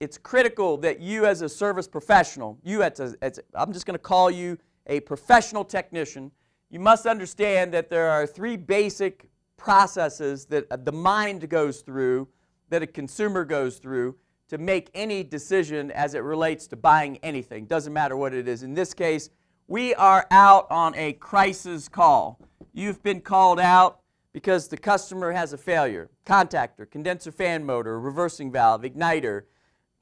It's critical that you as a service professional, I'm just going to call you a professional technician, you must understand that there are three basic processes that the mind goes through, that a consumer goes through to make any decision as it relates to buying anything. Doesn't matter what it is. In this case, we are out on a crisis call. You've been called out because the customer has a failure. Contactor, condenser fan motor, reversing valve, igniter,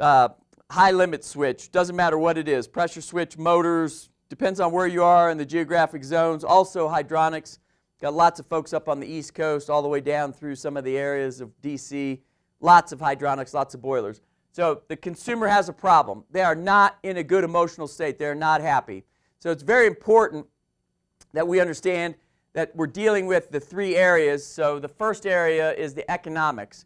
high limit switch, doesn't matter what it is, pressure switch, motors, depends on where you are in the geographic zones. Also hydronics, got lots of folks up on the East Coast all the way down through some of the areas of DC, lots of hydronics, lots of boilers. So the consumer has a problem. They are not in a good emotional state. They're not happy. So it's very important that we understand that we're dealing with the three areas. So the first area is the economics.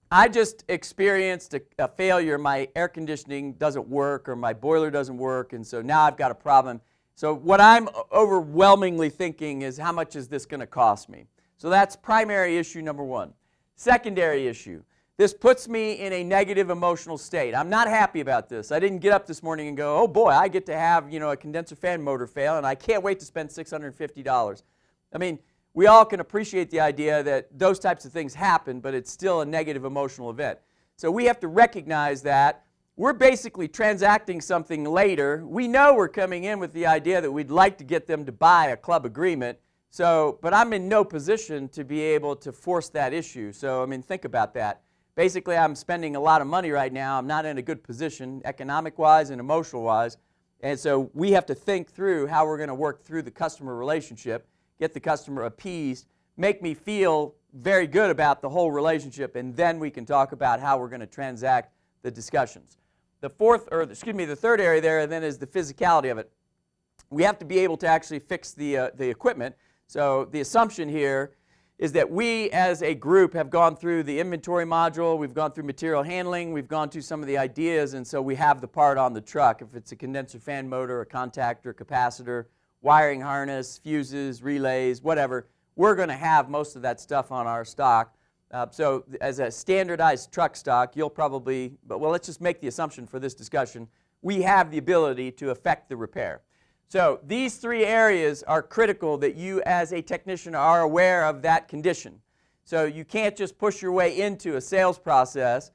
I just experienced a failure. My air conditioning doesn't work or my boiler doesn't work, and so now I've got a problem. So what I'm overwhelmingly thinking is, how much is this going to cost me? So that's primary issue number one. Secondary issue, this puts me in a negative emotional state. I'm not happy about this. I didn't get up this morning and go, oh boy, I get to have, a condenser fan motor fail, and I can't wait to spend $650. I mean, we all can appreciate the idea that those types of things happen, but it's still a negative emotional event. So we have to recognize that we're basically transacting something later. We know we're coming in with the idea that we'd like to get them to buy a club agreement, but I'm in no position to be able to force that issue. So, think about that. Basically, I'm spending a lot of money right now. I'm not in a good position economic-wise and emotional-wise, and so we have to think through how we're going to work through the customer relationship, get the customer appeased, make me feel very good about the whole relationship, and then we can talk about how we're going to transact the discussions. The third area there then is the physicality of it. We have to be able to actually fix the equipment. So the assumption here is that we as a group have gone through the inventory module, we've gone through material handling, we've gone through some of the ideas, and so we have the part on the truck. If it's a condenser fan motor, a contactor, capacitor, wiring harness, fuses, relays, whatever, we're going to have most of that stuff on our stock. So as a standardized truck stock, you'll probably, let's just make the assumption for this discussion, we have the ability to effect the repair. So these three areas are critical that you as a technician are aware of that condition. So you can't just push your way into a sales process.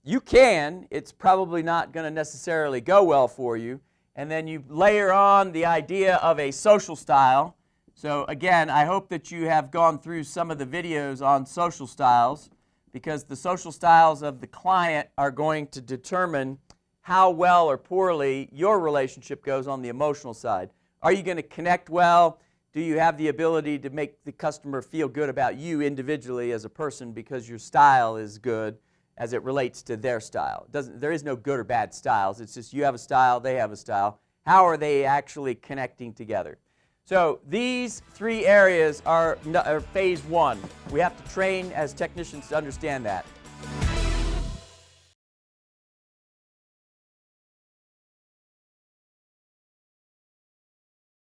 You can, it's probably not going to necessarily go well for you. And then you layer on the idea of a social style. So again, I hope that you have gone through some of the videos on social styles, because the social styles of the client are going to determine how well or poorly your relationship goes on the emotional side. Are you going to connect well? Do you have the ability to make the customer feel good about you individually as a person because your style is good as it relates to their style? There is no good or bad styles. It's just you have a style, they have a style. How are they actually connecting together? So these three areas are phase one. We have to train as technicians to understand that.